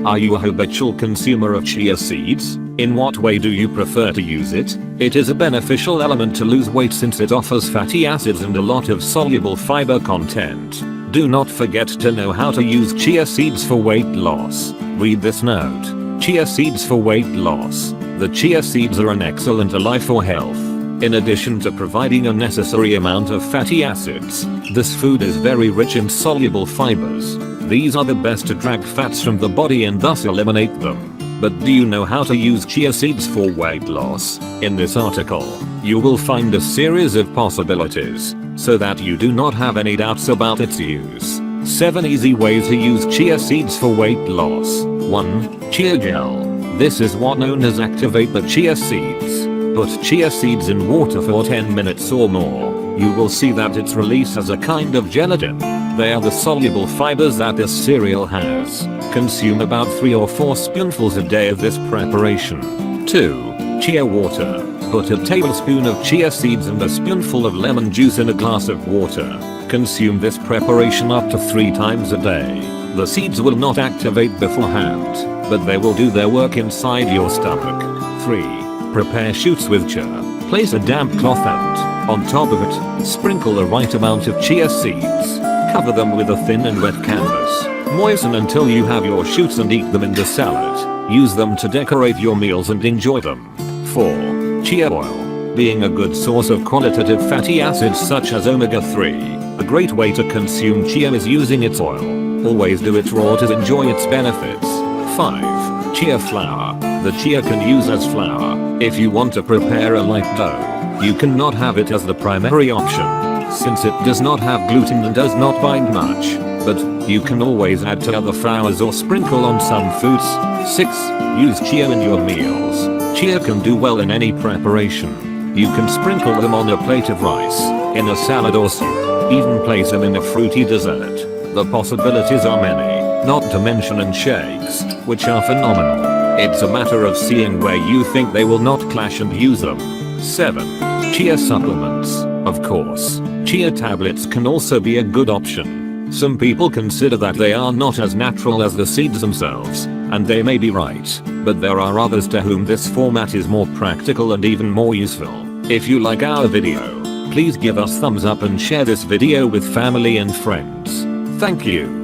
Are you a habitual consumer of chia seeds? In what way do you prefer to use it? It is a beneficial element to lose weight since it offers fatty acids and a lot of soluble fiber content. Do not forget to know how to use chia seeds for weight loss. Read this note. Chia seeds for weight loss. The chia seeds are an excellent ally for health. In addition to providing a necessary amount of fatty acids, this food is very rich in soluble fibers. These are the best to drag fats from the body and thus eliminate them. But do you know how to use chia seeds for weight loss? In this article, you will find a series of possibilities, so that you do not have any doubts about its use. 7 easy ways to use chia seeds for weight loss. 1. Chia gel. This is what known as activate the chia seeds. Put chia seeds in water for 10 minutes or more. You will see that its release as a kind of gelatin. They are the soluble fibers that this cereal has. Consume about 3 or 4 spoonfuls a day of this preparation. 2. Chia water. Put a tablespoon of chia seeds and a spoonful of lemon juice in a glass of water. Consume this preparation up to 3 times a day. The seeds will not activate beforehand, but they will do their work inside your stomach. 3. Prepare shoots with chia. Place a damp cloth and, on top of it, sprinkle the right amount of chia seeds. Cover them with a thin and wet canvas. Moisten until you have your shoots and eat them in the salad. Use them to decorate your meals and enjoy them. 4. Chia oil. Being a good source of qualitative fatty acids such as omega-3, a great way to consume chia is using its oil. Always do it raw to enjoy its benefits. 5. Chia flour. The chia can use as flour. If you want to prepare a light dough, you cannot have it as the primary option, since it does not have gluten and does not bind much, but you can always add to other flours or sprinkle on some foods. 6. Use chia in your meals. Chia can do well in any preparation. You can sprinkle them on a plate of rice, in a salad or soup, even place them in a fruity dessert. The possibilities are many, not to mention in shakes, which are phenomenal. It's a matter of seeing where you think they will not clash and use them. 7. Chia supplements. Of course, chia tablets can also be a good option. Some people consider that they are not as natural as the seeds themselves, and they may be right, but there are others to whom this format is more practical and even more useful. If you like our video, please give us thumbs up and share this video with family and friends. Thank you.